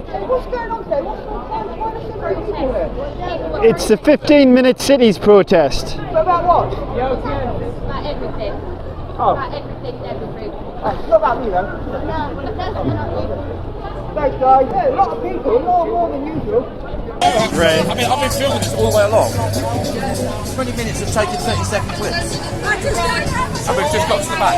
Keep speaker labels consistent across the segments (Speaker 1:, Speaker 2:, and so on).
Speaker 1: What's going on today? What's
Speaker 2: It's the 15-minute cities protest.
Speaker 1: about what?
Speaker 3: About everything.
Speaker 1: Oh.
Speaker 3: About everything and everything.
Speaker 1: Not about me then.
Speaker 3: No, but that's not you.
Speaker 1: Thanks guys. Yeah, a lot of people, more than usual.
Speaker 2: Right.
Speaker 4: I mean, I've been filming this all the way along. 20 minutes of taking 30-second clips. And we've just got to the back.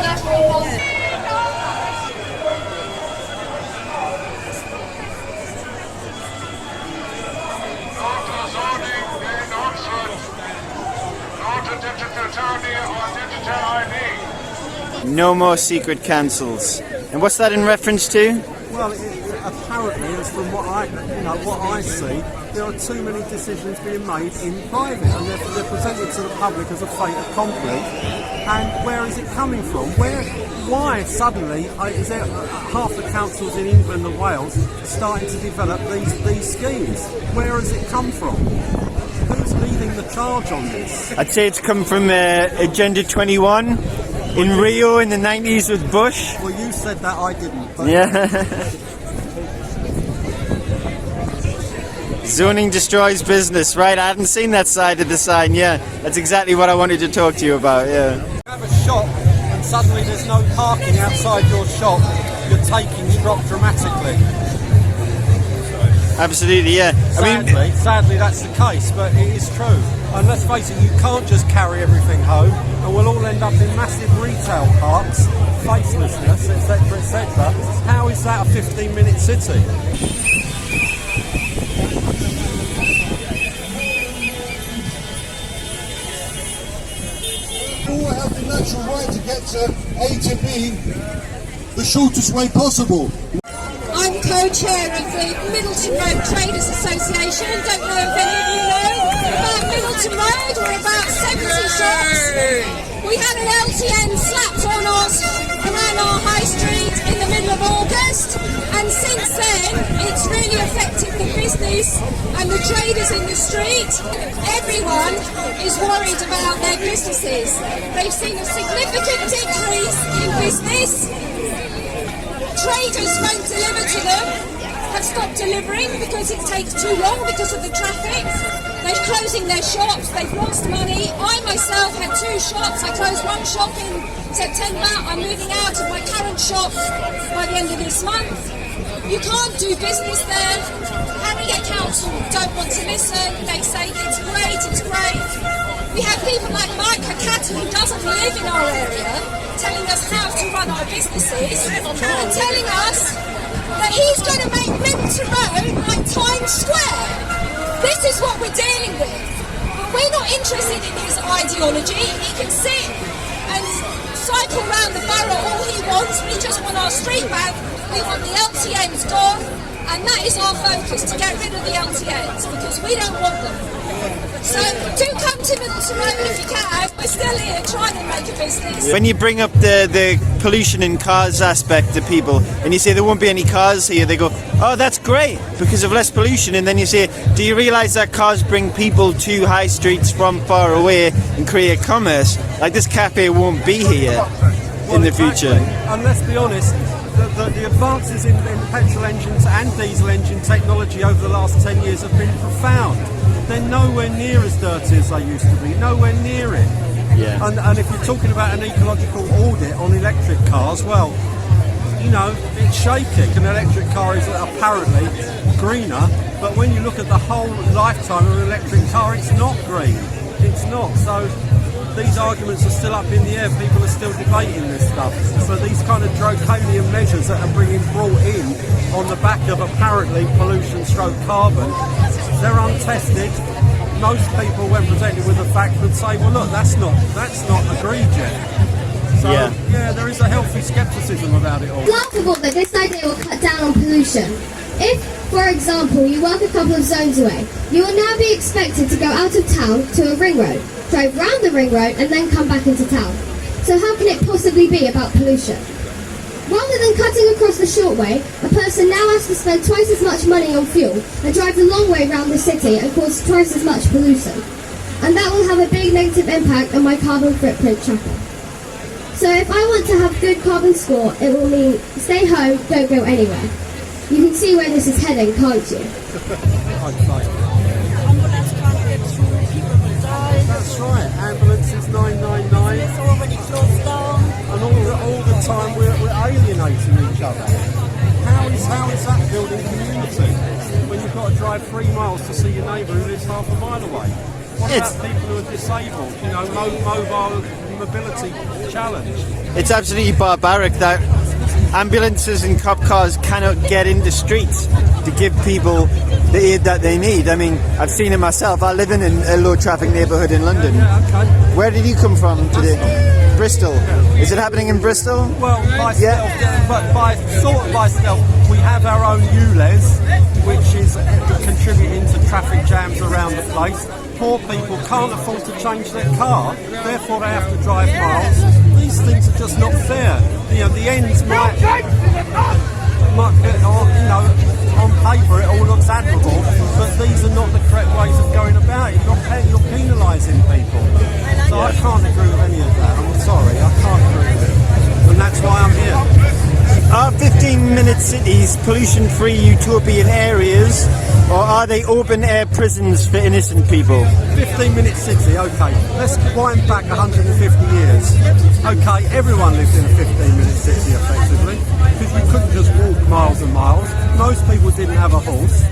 Speaker 2: No more secret cancels. And what's that in reference to?
Speaker 5: Well, apparently, as from what I see, there are too many decisions being made in private, and they're presented to the public as a fait accompli. And where is it coming from? Why suddenly is there half the councils in England and Wales starting to develop these schemes? Where has it come from? Who's leading the charge on this?
Speaker 2: I'd say it's come from Agenda 21 in Rio in the 90s with Bush.
Speaker 5: Well, you said that, I didn't. But
Speaker 2: Yeah. Zoning destroys business, right? I hadn't seen that side of the sign. Yeah, that's exactly what I wanted to talk to you about. Yeah.
Speaker 5: you have a shop and suddenly there's no parking outside your shop, your takings drop dramatically.
Speaker 2: Absolutely, yeah.
Speaker 5: Sadly, that's the case, but it is true. And let's face it, you can't just carry everything home, and we'll all end up in massive retail parks, facelessness, etc., etc. How is that a 15-minute city?
Speaker 6: All have the natural right to get to A to B the shortest way possible.
Speaker 7: I'm co-chair of the Middleton Road Traders Association. Don't know if any of you know about Middleton Road. We're about 70 shops. We had an LTN slapped on us around our high street in the middle of August, and since then it's really affected the business and the traders in the street. Everyone is worried about their businesses. They've seen a significant decrease in business. Traders won't deliver to them, have stopped delivering because it takes too long because of the traffic. They're closing their shops, they've lost money. I myself had 2 shops. I closed one shop in September. I'm moving out of my current shop by the end of this month. You can't do business there. Harrogate Council don't want to listen. They say it's great. We have people like Mike Hakata, who doesn't live in our area, telling us how to run our businesses and telling us that he's going to make Middleton Road like Times Square. This is what we're dealing with. But we're not interested in his ideology. He can sit and cycle around the borough all he wants. We just want our street back. We want the LTNs gone. And that is our focus, to get rid of the LTNs, because we don't want them. So do come to Middleton Road if you can. We're still here trying to make a business.
Speaker 2: When you bring up the pollution in cars aspect to people, and you say there won't be any cars here, they go, oh, that's great, because of less pollution. And then you say, do you realise that cars bring people to high streets from far away and create commerce? Like, this cafe won't be here in the future.
Speaker 5: And let's be honest, the advances in petrol engines and diesel engine technology over the last 10 years have been profound. They're nowhere near as dirty as they used to be, nowhere near it.
Speaker 2: Yeah.
Speaker 5: And if you're talking about an ecological audit on electric cars, well, you know, it's shaky. An electric car is apparently greener, but when you look at the whole lifetime of an electric car, it's not green. It's not. So these arguments are still up in the air. People are still debating this stuff. So these kind of draconian measures that are brought in on the back of apparently pollution stroke carbon, they're untested. Most people, when presented with the fact, would say, well, look, that's not agreed yet. So yeah, there is a healthy scepticism about it all.
Speaker 8: It's laughable that this idea will cut down on pollution. If, for example, you work a couple of zones away, you will now be expected to go out of town to a ring road, drive round the ring road and then come back into town. So how can it possibly be about pollution? Rather than cutting across the short way, a person now has to spend twice as much money on fuel and drive the long way around the city and cause twice as much pollution. And that will have a big negative impact on my carbon footprint tracker. So if I want to have good carbon score, it will mean stay home, don't go anywhere. You can see where this is heading, can't you?
Speaker 7: Ambulance can't get through, people will die.
Speaker 5: That's right, ambulance is 999.
Speaker 7: It's already closed down.
Speaker 5: And all the time we're alienating each other. How is that building community when you've got to drive 3 miles to see your neighbour who lives half a mile away? What about people who are disabled, you know, mobile mobility challenged?
Speaker 2: It's absolutely barbaric that ambulances and cop cars cannot get into streets to give people the aid that they need. I mean, I've seen it myself. I live in a low traffic neighbourhood in London.
Speaker 5: Yeah, okay.
Speaker 2: Where did you come from today? Bristol. Is it happening in Bristol?
Speaker 5: Well, by stealth, but by stealth, we have our own ULEZ, which is contributing to traffic jams around the place. Poor people can't afford to change their car, therefore they have to drive miles. These things are just not fair. You know, the ends might you know, on paper it all looks admirable, but these are not the correct ways of going about it. You're penalising people. So I can't agree with any of that. I'm sorry, I can't agree with it. And that's why I'm here.
Speaker 2: Are 15-minute cities pollution-free utopian areas, or are they open-air prisons for innocent people?
Speaker 5: 15-minute city, okay. Let's wind back 150 years. Okay, everyone lived in a 15-minute city, effectively, because you couldn't just walk miles and miles. Most people didn't have a horse.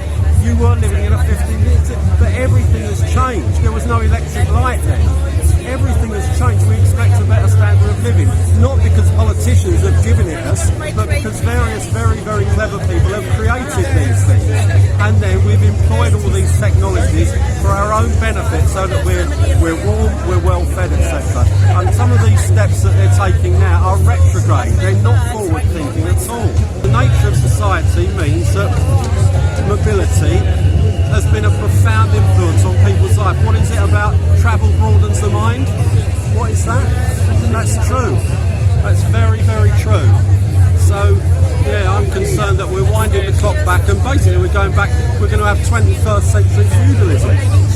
Speaker 5: You were living in a 15-minute city, but everything has changed. There was no electric light then. Everything has changed. We expect a better standard of living, not because politicians have given it us, but because various very, very clever people have created these things. And then we've employed all these technologies for our own benefit so that we're warm, we're well fed, etc. And some of these steps that they're taking now are retrograde. They're not forward thinking at all. The nature of society means that mobility has been a profound influence on people's life. What is it about travel broadens the mind? What is that? That's true. That's very, very true. So, yeah, I'm concerned that we're winding the clock back and basically we're going to have 21st century feudalism. I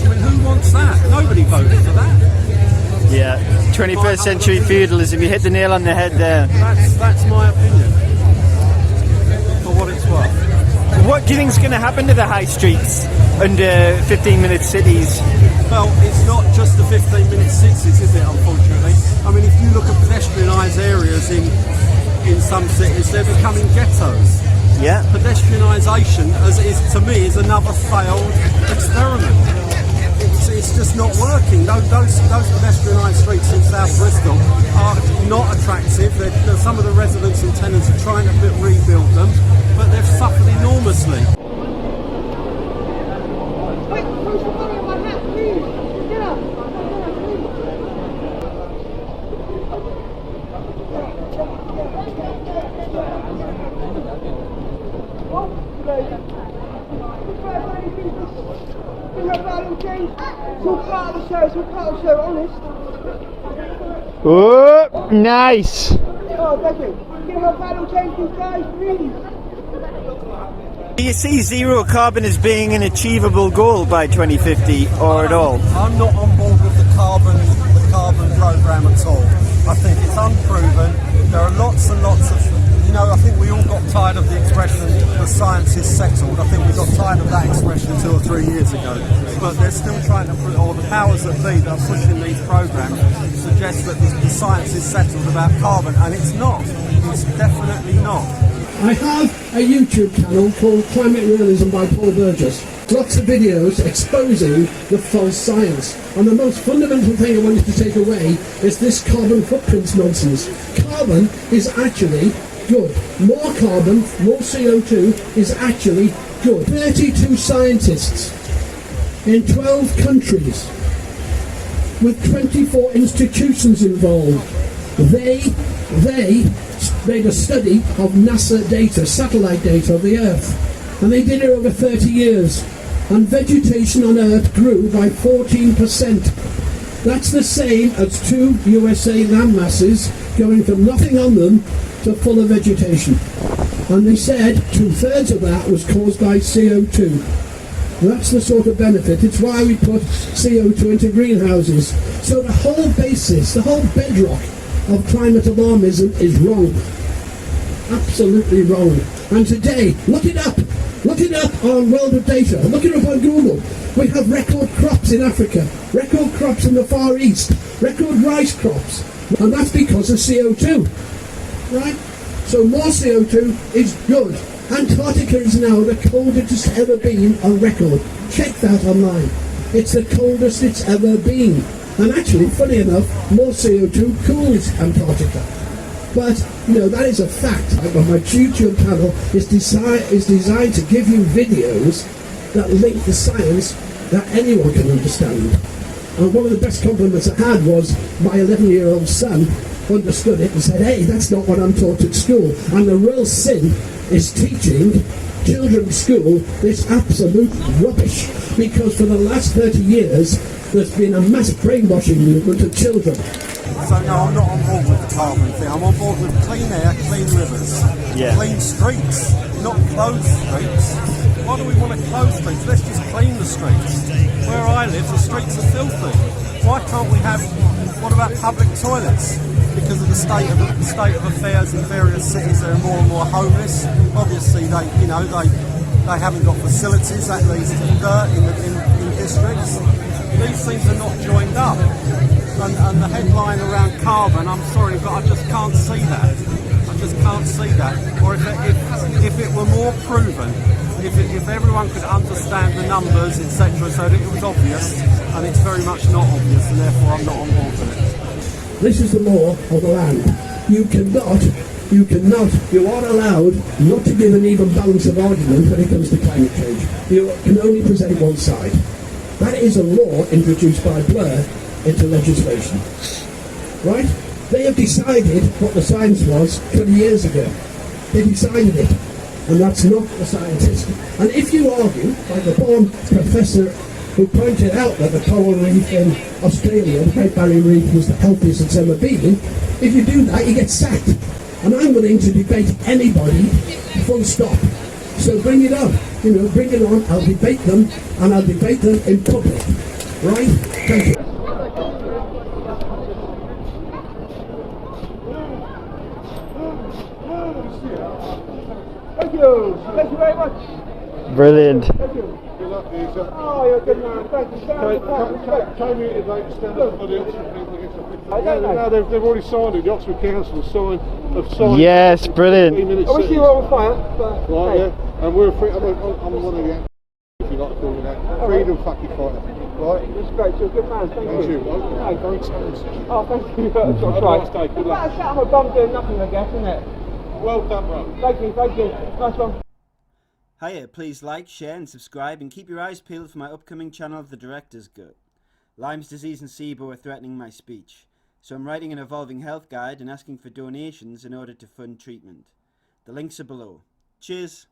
Speaker 5: mean, who wants that? Nobody voted for that.
Speaker 2: Yeah, 21st century feudalism. You hit the nail on the head there.
Speaker 5: That's my opinion. For what it's worth.
Speaker 2: What do you think is going to happen to the high streets under 15-minute cities?
Speaker 5: Well, it's not just the 15-minute cities, is it, unfortunately? I mean, if you look at pedestrianised areas in some cities, they're becoming ghettos.
Speaker 2: Yeah.
Speaker 5: Pedestrianisation, to me, is another failed experiment. It's just not working. Those pedestrianised streets in South Bristol are not attractive. Some of the residents and tenants are trying to rebuild them, but they've suffered enormously.
Speaker 1: Wait, throw some money on my hat, please. Get up.
Speaker 2: Oh, nice.
Speaker 1: Oh, thank you. Can her battle change these guys, please?
Speaker 2: Do you see zero carbon as being an achievable goal by 2050 or at all?
Speaker 5: I'm not on board with the carbon programme at all. I think it's unproven. There are lots and lots of, I think we all got tired of the expression, the science is settled. I think we got tired of that expression 2 or 3 years ago. But they're still trying to, or the powers that be that are pushing these programmes suggest that the science is settled about carbon, and it's not. It's definitely not.
Speaker 9: I have a YouTube channel called Climate Realism by Paul Burgess. Lots of videos exposing the false science. And the most fundamental thing I wanted to take away is this carbon footprint nonsense. Carbon is actually good. More carbon, more CO2 is actually good. 32 scientists in 12 countries with 24 institutions involved. They made a study of NASA data, satellite data of the Earth, and they did it over 30 years, and vegetation on Earth grew by 14%. That's the same as 2 USA land masses going from nothing on them to full of vegetation. And they said 2/3 of that was caused by CO2. That's the sort of benefit. It's why we put CO2 into greenhouses. So the whole basis, the whole bedrock of climate alarmism is wrong. absolutely wrong. And today, look it up on World of Data, look it up on Google. We have record crops in Africa, record crops in the Far East, record rice crops, and that's because of CO2, right? So more CO2 is good. Antarctica is now the coldest it's ever been on record. Check that online. It's the coldest it's ever been. And actually, funny enough, more CO2 cools Antarctica. But, you know, that is a fact. My YouTube channel is designed to give you videos that link the science that anyone can understand. And one of the best compliments I had was my 11-year-old son understood it and said, hey, that's not what I'm taught at school. And the real sin is teaching children at school this absolute rubbish. Because for the last 30 years, there's been a mass brainwashing movement of children.
Speaker 5: So no, I'm not on board with the carbon thing. I'm on board with clean air, clean rivers, clean streets, not closed streets. Why do we want to close streets? Let's just clean the streets. Where I live, the streets are filthy. Why can't we have? What about public toilets? Because of the state of affairs in various cities, there are more and more homeless. Obviously, they haven't got facilities. That leads to dirt in districts. These things are not joined up. And the headline around carbon, I'm sorry, but I just can't see that. I just can't see that. Or if it were more proven, if everyone could understand the numbers, etc., so that it was obvious, and it's very much not obvious, and therefore I'm not on board with it.
Speaker 9: This is the law of the land. You are allowed not to give an even balance of argument when it comes to climate change. You can only present one side. That is a law introduced by Blair into legislation. Right? They have decided what the science was 20 years ago. They decided it. And that's not the scientist. And if you argue, like the born professor who pointed out that the coral reef in Australia, the Great Barrier Reef, was the healthiest it's ever been, if you do that, you get sacked. And I'm willing to debate anybody, full stop. So bring it on. You know, bring it on. I'll debate them, and I'll debate them in public. Right? Thank you.
Speaker 1: Thank you very much.
Speaker 2: Brilliant.
Speaker 1: Thank you. Good luck to you, sir. Oh, you're a good man. Thank you. Can you invite stand up for the Oxford people against the No, they've already signed it. The Oxford Council have signed.
Speaker 2: Yes, brilliant.
Speaker 1: I wish you were on fire.
Speaker 6: Right, yeah. And we're free. I'm one of the, if you like to call me that, freedom fucking fighter. Right?
Speaker 1: That's great. You're a good man. Thank you.
Speaker 6: Okay.
Speaker 1: Thanks. Oh, thank you. That's right. Good luck. That's out of a bum doing nothing, I guess, isn't it?
Speaker 6: Well done, bro.
Speaker 1: Thank you. Nice one.
Speaker 2: Hiya, please like, share and subscribe and keep your eyes peeled for my upcoming channel, The Director's Gut. Lyme's disease and SIBO are threatening my speech, so I'm writing an evolving health guide and asking for donations in order to fund treatment. The links are below. Cheers!